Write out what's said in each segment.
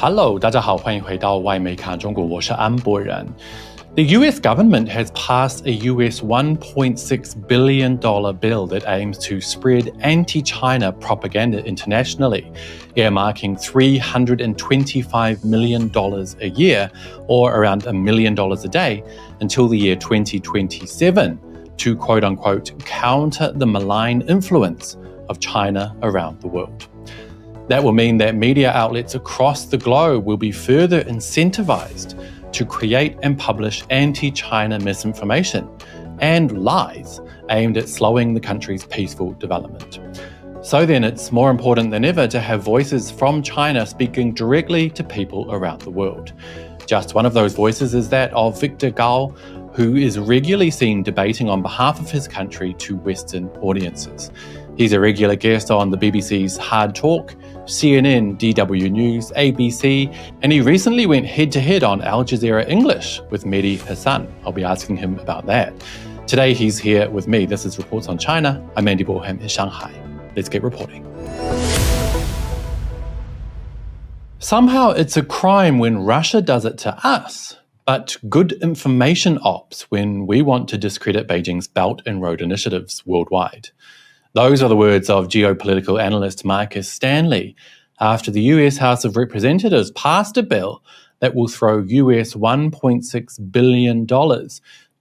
Hello， 大家好，欢迎回到外媒看中国，我是安博人。The US government has passed a US $1.6 billion bill that aims to spread anti-China propaganda internationally, earmarking $325 million a year, or around $1 million a day, until the year 2027 to quote-unquote counter the malign influence of China around the world. That will mean that media outlets across the globe will be further incentivized to create and publish anti-China misinformation and lies aimed at slowing the country's peaceful development. So then it's more important than ever to have voices from China speaking directly to people around the world. Just one of those voices is that of Victor Gao, who is regularly seen debating on behalf of his country to Western audiences. He's a regular guest on the BBC's HARDtalk, CNN, DW News, ABC, and he recently went head-to-head on Al Jazeera English with Medhi Hasan. I'll be asking him about that. Today he's here with me. This is Reports on China. I'm Andy Borham in Shanghai. Let's get reporting. Somehow it's a crime when Russia does it to us, but good information ops when we want to discredit Beijing's Belt and Road initiatives worldwide. Those are the words of geopolitical analyst Marcus Stanley after the US House of Representatives passed a bill that will throw US $1.6 billion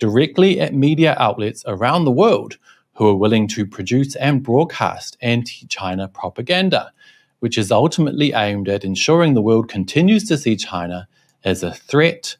directly at media outlets around the world who are willing to produce and broadcast anti-China propaganda, which is ultimately aimed at ensuring the world continues to see China as a threat,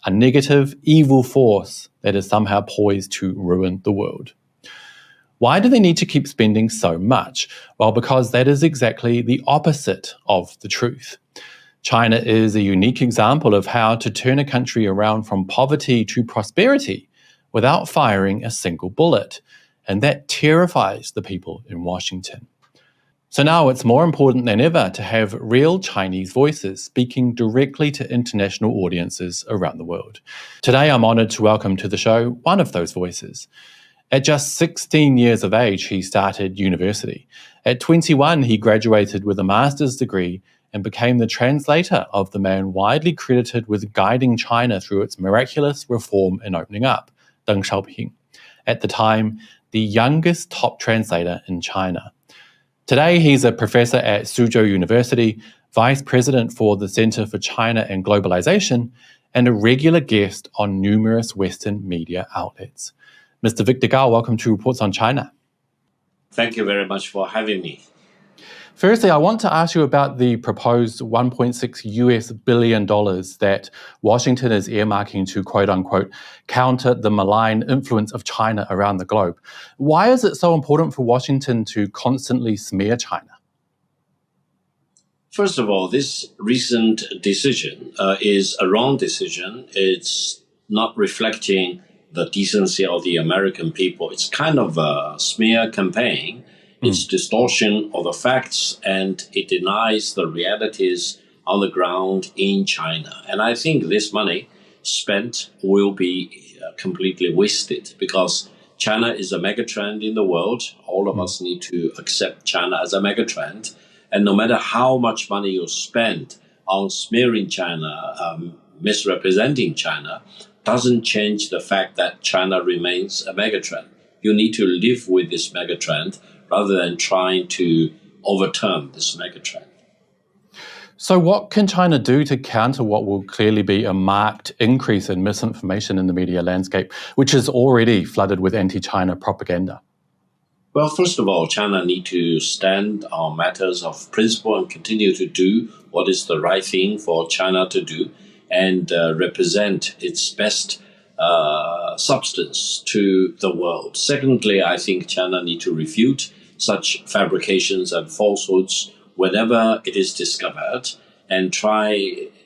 a negative, evil force that is somehow poised to ruin the world. Why do they need to keep spending so much? Well, because that is exactly the opposite of the truth. China is a unique example of how to turn a country around from poverty to prosperity without firing a single bullet. And that terrifies the people in Washington. So now it's more important than ever to have real Chinese voices speaking directly to international audiences around the world. Today, I'm honored to welcome to the show one of those voices. At just 16 years of age, he started university. At 21, he graduated with a master's degree and became the translator of the man widely credited with guiding China through its miraculous reform and opening up, Deng Xiaoping, at the time the youngest top translator in China. Today, he's a professor at Suzhou University, vice president for the Center for China and Globalization, and a regular guest on numerous Western media outlets. Mr. Victor Gao, welcome to Reports on China. Thank you very much for having me. Firstly, I want to ask you about the proposed $1.6 billion that Washington is earmarking to, quote-unquote, counter the malign influence of China around the globe. Why is it so important for Washington to constantly smear China? First of all, this recent decision is a wrong decision. It's not reflecting the decency of the American people. It's kind of a smear campaign. It's distortion of the facts, and it denies the realities on the ground in China. And I think this money spent will be completely wasted because China is a megatrend in the world. All of us need to accept China as a megatrend. And no matter how much money you spend on smearing China, misrepresenting China, doesn't change the fact that China remains a megatrend. You need to live with this megatrend rather than trying to overturn this megatrend. So what can China do to counter what will clearly be a marked increase in misinformation in the media landscape, which is already flooded with anti-China propaganda? Well, first of all, China needs to stand on matters of principle and continue to do what is the right thing for China to do, and represent its best substance to the world. Secondly, I think China needs to refute such fabrications and falsehoods whenever it is discovered and try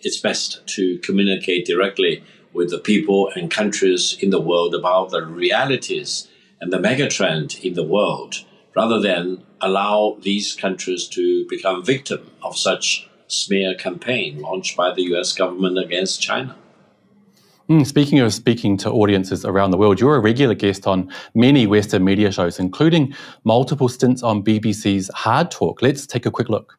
its best to communicate directly with the people and countries in the world about the realities and the megatrend in the world, rather than allow these countries to become victim of such smear campaign launched by the US government against China. Speaking of speaking to audiences around the world, you're a regular guest on many Western media shows, including multiple stints on BBC's HARDtalk. Let's take a quick look.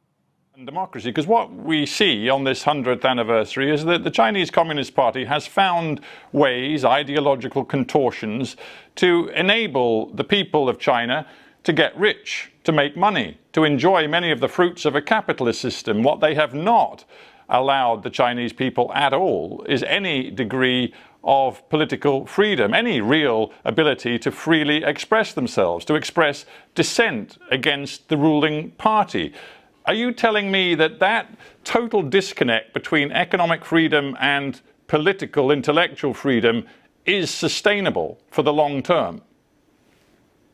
democracy, because what we see on this 100th anniversary is that the Chinese Communist Party has found ways, ideological contortions, to enable the people of China to get rich, to make money, to enjoy many of the fruits of a capitalist system. What they have not allowed the Chinese people at all is any degree of political freedom, any real ability to freely express themselves, to express dissent against the ruling party. Are you telling me that that total disconnect between economic freedom and political, intellectual freedom is sustainable for the long term?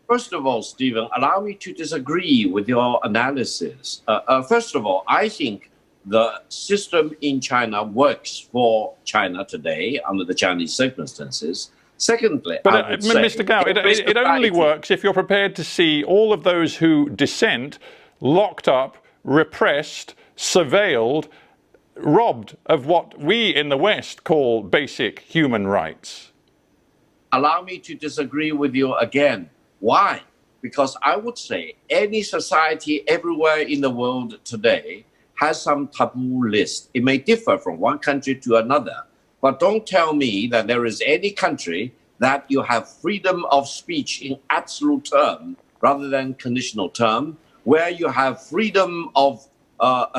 First of all, Stephen, allow me to disagree with your analysis. First of all, I think the system in China works for China today under the Chinese circumstances. Secondly, but Mr. Gao, it only works if you're prepared to see all of those who dissent locked up, repressed, surveilled, robbed of what we in the West call basic human rights. Allow me to disagree with you again. Why? Because I would say any society everywhere in the world today has some taboo list. It may differ from one country to another, but don't tell me that there is any country that you have freedom of speech in absolute term rather than conditional term, where you have freedom of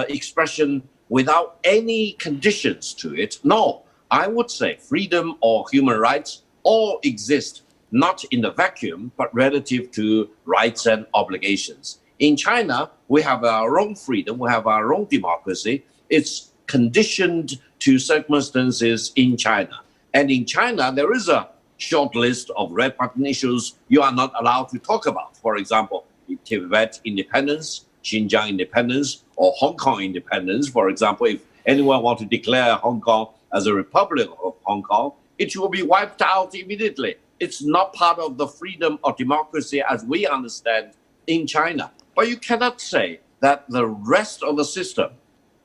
expression without any conditions to it. No, I would say freedom or human rights all exist, not in the vacuum, but relative to rights and obligations. In China, we have our own freedom, we have our own democracy. It's conditioned to circumstances in China. And in China, there is a short list of red button issues you are not allowed to talk about. For example, Tibet independence, Xinjiang independence, or Hong Kong independence. For example, if anyone wants to declare Hong Kong as a republic of Hong Kong, it will be wiped out immediately. It's not part of the freedom or democracy as we understand in China. But you cannot say that the rest of the system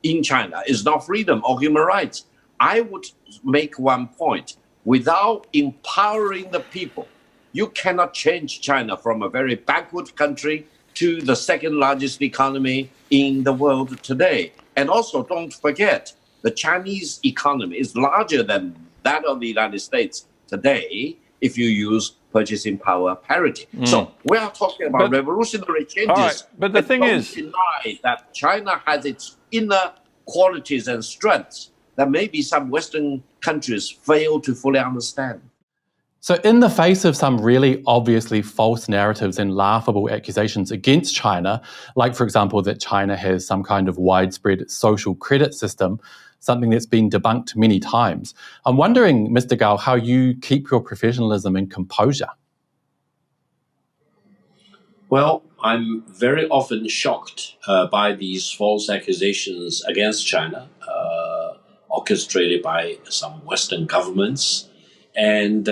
in China is not freedom or human rights. I would make one point. Without empowering the people, you cannot change China from a very backward country to the second largest economy in the world today. And also, don't forget, the Chinese economy is larger than that of the United States today if you use purchasing power parity. So we are talking about revolutionary changes. Right, but the thing is, deny that China has its inner qualities and strengths that maybe some Western countries fail to fully understand. So in the face of some really obviously false narratives and laughable accusations against China, like, for example, that China has some kind of widespread social credit system, something that's been debunked many times, I'm wondering, Mr. Gao, how you keep your professionalism and composure. Well, I'm very often shocked by these false accusations against China, orchestrated by some Western governments. And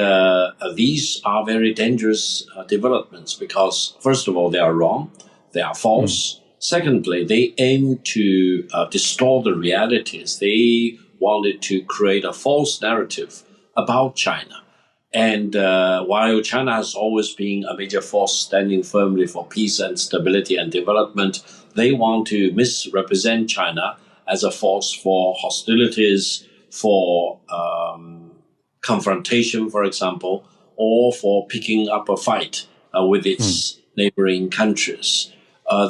these are very dangerous developments because, first of all, they are wrong, they are false. Secondly, they aim to distort the realities. They wanted to create a false narrative about China. And while China has always been a major force standing firmly for peace and stability and development, they want to misrepresent China as a force for hostilities, for confrontation, for example, or for picking up a fight with its neighboring countries.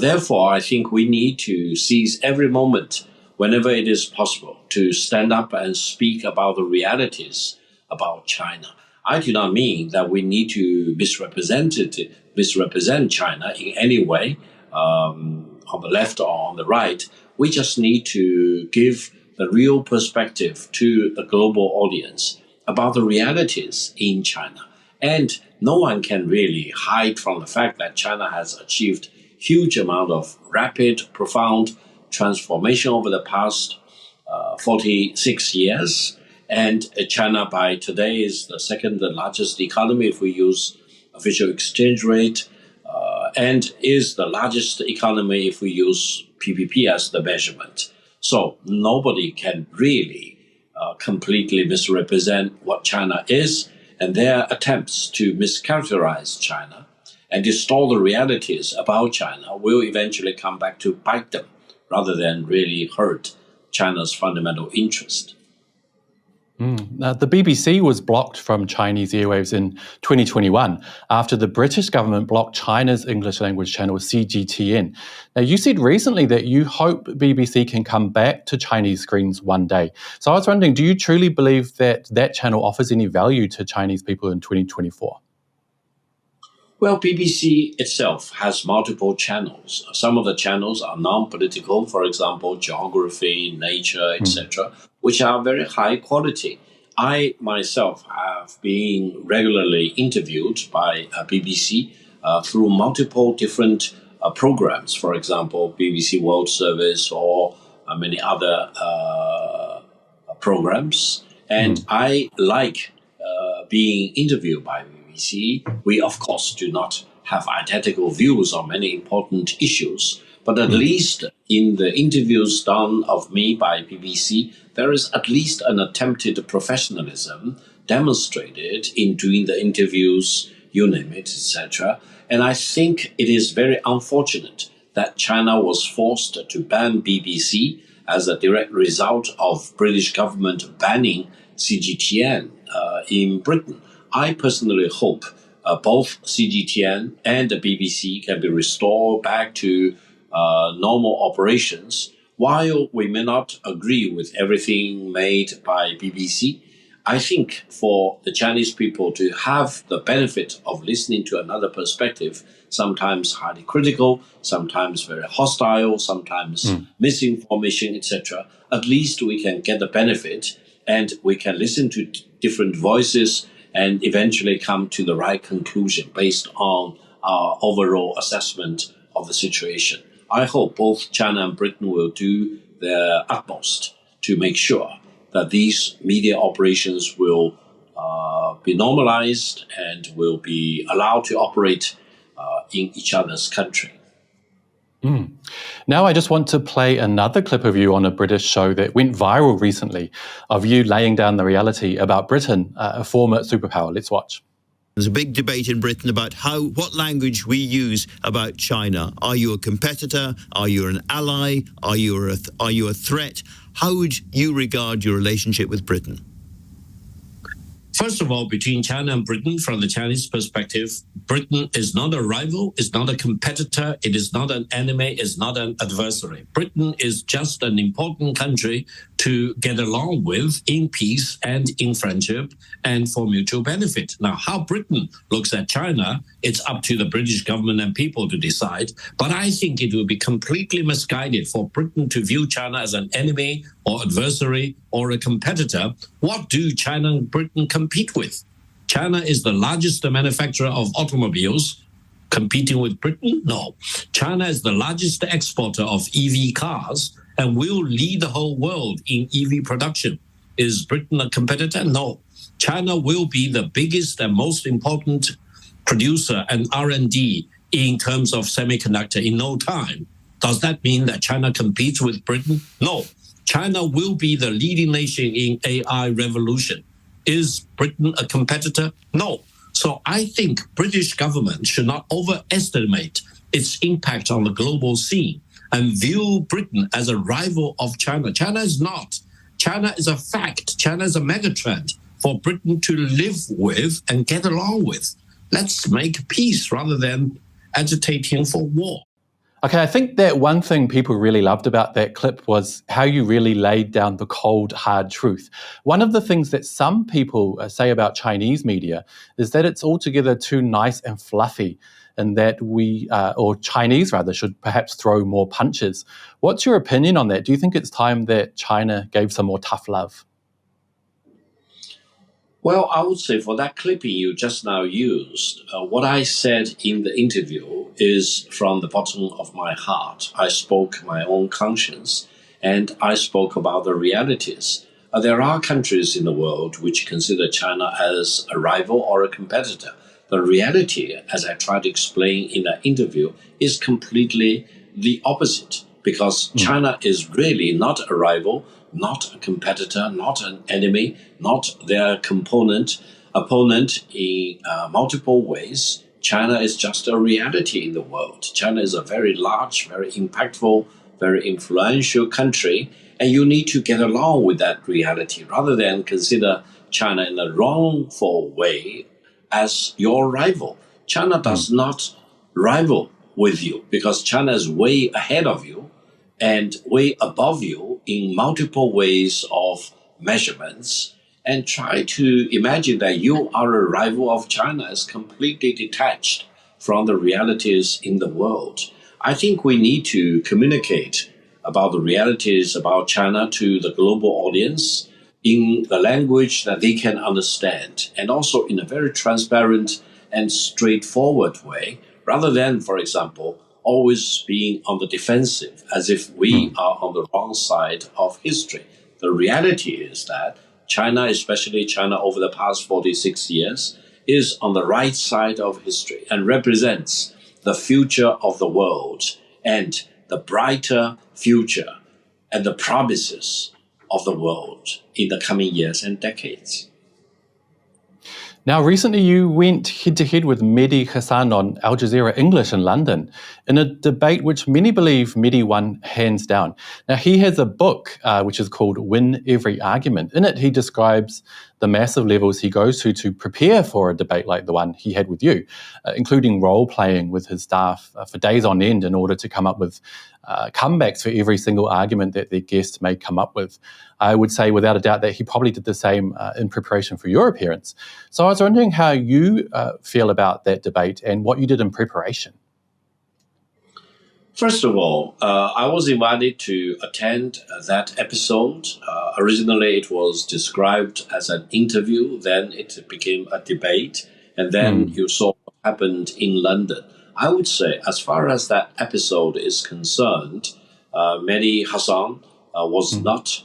Therefore, I think we need to seize every moment, whenever it is possible, to stand up and speak about the realities about China. I do not mean that we need to misrepresent China in any way, on the left or on the right. We just need to give the real perspective to the global audience about the realities in China. And no one can really hide from the fact that China has achieved huge amount of rapid, profound transformation over the past 46 years. And China by today is the second largest economy if we use official exchange rate, and is the largest economy if we use PPP as the measurement. So nobody can really completely misrepresent what China is, and their attempts to mischaracterize China and distort the realities about China will eventually come back to bite them rather than really hurt China's fundamental interest. The BBC was blocked from Chinese airwaves in 2021 after the British government blocked China's English language channel CGTN. Now, you said recently that you hope BBC can come back to Chinese screens one day. So I was wondering, do you truly believe that that channel offers any value to Chinese people in 2024? Well, BBC itself has multiple channels. Some of the channels are non-political, for example, geography, nature, etc., which are very high quality. I myself have been regularly interviewed by BBC through multiple different programs, for example, BBC World Service or many other programs. And I like being interviewed by BBC. We, of course, do not have identical views on many important issues, but at least in the interviews done of me by BBC, there is at least an attempted professionalism demonstrated in doing the interviews, you name it, etc. And I think it is very unfortunate that China was forced to ban BBC as a direct result of British government banning CGTN in Britain. I personally hope both CGTN and the BBC can be restored back to normal operations. While we may not agree with everything made by BBC, I think for the Chinese people to have the benefit of listening to another perspective, sometimes highly critical, sometimes very hostile, sometimes misinformation, etc., at least we can get the benefit and we can listen to different voices and eventually come to the right conclusion based on our overall assessment of the situation. I hope both China and Britain will do their utmost to make sure that these media operations will be normalized and will be allowed to operate in each other's country. Now I just want to play another clip of you on a British show that went viral recently of you laying down the reality about Britain, a former superpower. Let's watch. There's a big debate in Britain about what language we use about China. Are you a competitor? Are you an ally? Are you a threat? How would you regard your relationship with Britain? First of all, between China and Britain, from the Chinese perspective, Britain is not a rival, is not a competitor, it is not an enemy, is not an adversary. Britain is just an important country to get along with in peace and in friendship and for mutual benefit. Now, how Britain looks at China, it's up to the British government and people to decide. But I think it will be completely misguided for Britain to view China as an enemy or adversary or a competitor. What do China and Britain compete with? China is the largest manufacturer of automobiles. Competing with Britain? No. China is the largest exporter of EV cars and will lead the whole world in EV production. Is Britain a competitor? No. China will be the biggest and most important producer and R&D in terms of semiconductor in no time. Does that mean that China competes with Britain? No. China will be the leading nation in AI revolution. Is Britain a competitor? No. So I think British government should not overestimate its impact on the global scene and view Britain as a rival of China. China is not. China is a fact. China is a megatrend for Britain to live with and get along with. Let's make peace rather than agitating for war. Okay, I think that one thing people really loved about that clip was how you really laid down the cold, hard truth. One of the things that some people say about Chinese media is that it's altogether too nice and fluffy, and that we, or Chinese rather, should perhaps throw more punches. What's your opinion on that? Do you think it's time that China gave some more tough love? Well, I would say for that clipping you just now used, what I said in the interview is from the bottom of my heart. I spoke my own conscience and I spoke about the realities. There are countries in the world which consider China as a rival or a competitor. The reality, as I tried to explain in that interview, is completely the opposite, because China is really not a rival, not a competitor, not an enemy, not their opponent in multiple ways. China is just a reality in the world. China is a very large, very impactful, very influential country, and you need to get along with that reality rather than consider China in a wrongful way as your rival. China does not rival with you because China is way ahead of you and way above you in multiple ways of measurements. And try to imagine that you are a rival of China is completely detached from the realities in the world. I think we need to communicate about the realities about China to the global audience in the language that they can understand, and also in a very transparent and straightforward way, rather than, for example, always being on the defensive as if we are on the wrong side of history. The reality is that China, especially China over the past 46 years, is on the right side of history and represents the future of the world and the brighter future and the promises of the world in the coming years and decades. Now, recently you went head-to-head with Medhi Hasan on Al Jazeera English in London in a debate which many believe Medhi won hands down. Now, he has a book which is called Win Every Argument. In it, he describes the massive levels he goes to prepare for a debate like the one he had with you, including role-playing with his staff for days on end in order to come up with comebacks for every single argument that their guest may come up with. I would say without a doubt that he probably did the same in preparation for your appearance. So I was wondering how you feel about that debate and what you did in preparation. First of all, I was invited to attend that episode. Originally, it was described as an interview, then it became a debate, and then you saw what happened in London. I would say, as far as that episode is concerned, Mehdi Hasan was not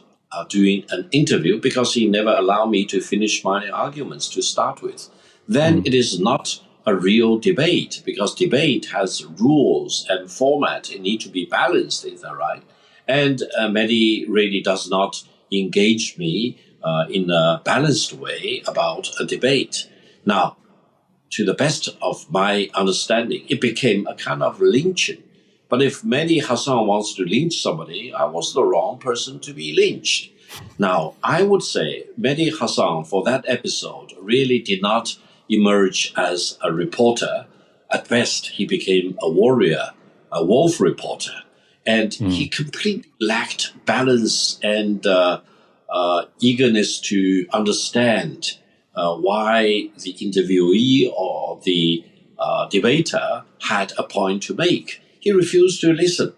doing an interview because he never allowed me to finish my arguments to start with. Then it is not a real debate because debate has rules and format. It needs to be balanced, is that right? And Mehdi really does not engage me in a balanced way about a debate. Now, to the best of my understanding, it became a kind of lynching. But if Mehdi Hasan wants to lynch somebody, I was the wrong person to be lynched. Now, I would say Mehdi Hasan, for that episode, really did not emerge as a reporter. At best, he became a warrior, a wolf reporter. And he completely lacked balance and eagerness to understand why the interviewee or the debater had a point to make. He refused to listen.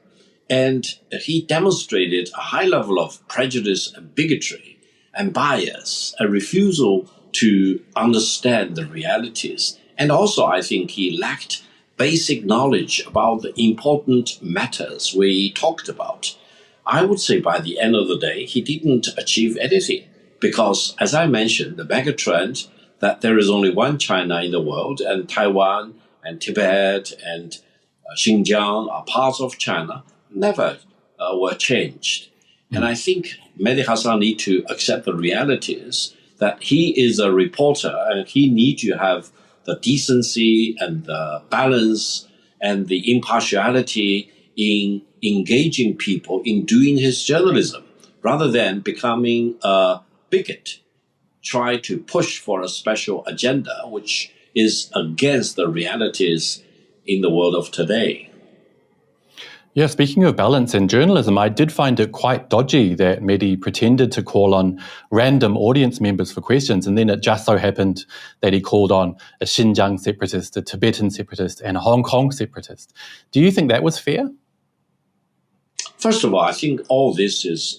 And he demonstrated a high level of prejudice and bigotry and bias, a refusal to understand the realities. And also, I think he lacked basic knowledge about the important matters we talked about. I would say by the end of the day, he didn't achieve anything because, as I mentioned, the megatrend that there is only one China in the world, and Taiwan and Tibet and Xinjiang are parts of China, never were changed. And I think Medhi Hasan needs to accept the realities that he is a reporter and he needs to have the decency and the balance and the impartiality in engaging people in doing his journalism rather than becoming a bigot, try to push for a special agenda which is against the realities in the world of today. Yeah, speaking of balance in journalism, I did find it quite dodgy that Medhi pretended to call on random audience members for questions, and then it just so happened that he called on a Xinjiang separatist, a Tibetan separatist, and a Hong Kong separatist. Do you think that was fair? First of all, I think all this is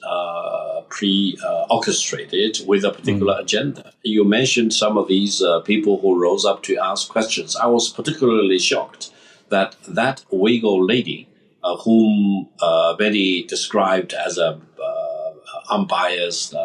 pre-orchestrated with a particular agenda. You mentioned some of these people who rose up to ask questions. I was particularly shocked that Uyghur lady, whom Medhi described as a unbiased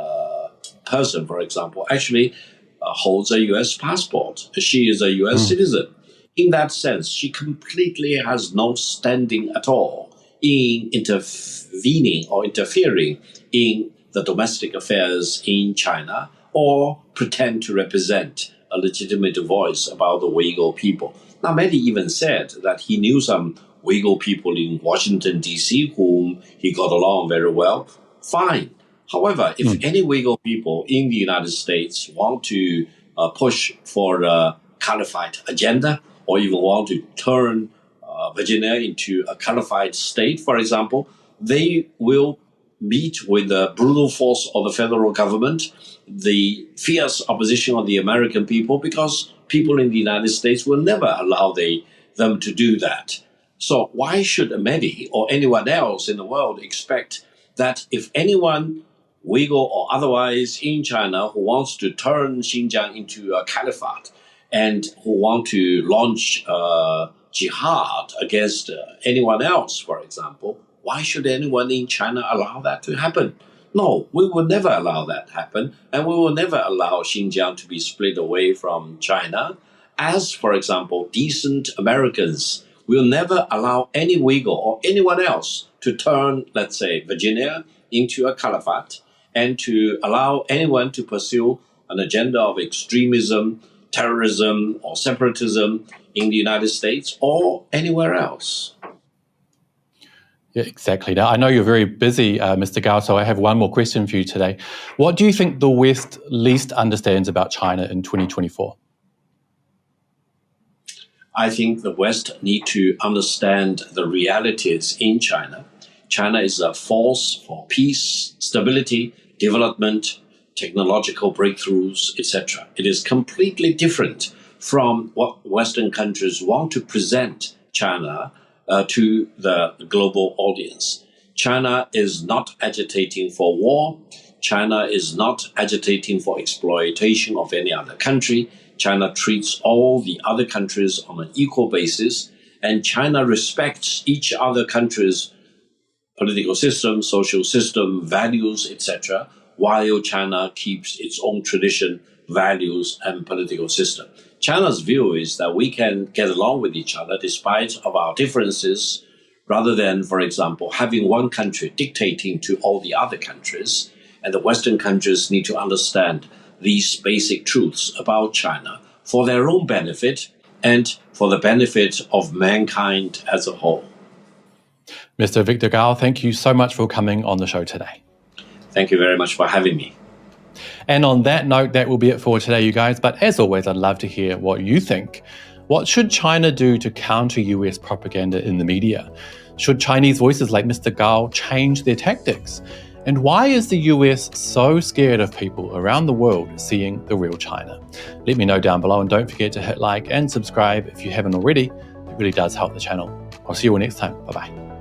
person, for example, actually holds a U.S. passport. She is a U.S. citizen. In that sense, she completely has no standing at all in intervening or interfering in the domestic affairs in China or pretend to represent a legitimate voice about the Uyghur people. Now, Medhi even said that he knew some Uyghur people in Washington, D.C., whom he got along very well, fine. However, if any Uyghur people in the United States want to push for a caliphate agenda, or even want to turn Virginia into a caliphate state, for example, they will meet with the brutal force of the federal government, the fierce opposition of the American people, because people in the United States will never allow them to do that. So why should Mehdi or anyone else in the world expect that if anyone, Uyghur or otherwise in China, who wants to turn Xinjiang into a caliphate and who want to launch jihad against anyone else, for example, why should anyone in China allow that to happen? No, we will never allow that to happen, and we will never allow Xinjiang to be split away from China. As, for example, decent Americans will never allow any Uyghur or anyone else to turn, let's say, Virginia into a caliphate, and to allow anyone to pursue an agenda of extremism, terrorism, or separatism in the United States or anywhere else. Yeah, exactly. Now, I know you're very busy, Mr. Gao, so I have one more question for you today. What do you think the West least understands about China in 2024? I think the West need to understand the realities in China. China is a force for peace, stability, development, technological breakthroughs, etc. It is completely different from what Western countries want to present China to the global audience. China is not agitating for war. China is not agitating for exploitation of any other country. China treats all the other countries on an equal basis, and China respects each other country's political system, social system, values, etc., while China keeps its own tradition, values, and political system. China's view is that we can get along with each other despite of our differences, rather than, for example, having one country dictating to all the other countries. And the Western countries need to understand these basic truths about China for their own benefit and for the benefit of mankind as a whole. Mr. Victor Gao, thank you so much for coming on the show today. Thank you very much for having me. And on that note, that will be it for today, you guys. But as always, I'd love to hear what you think. What should China do to counter US propaganda in the media? Should Chinese voices like Mr. Gao change their tactics? And why is the US so scared of people around the world seeing the real China? Let me know down below, and don't forget to hit like and subscribe if you haven't already. It really does help the channel. I'll see you all next time. Bye-bye.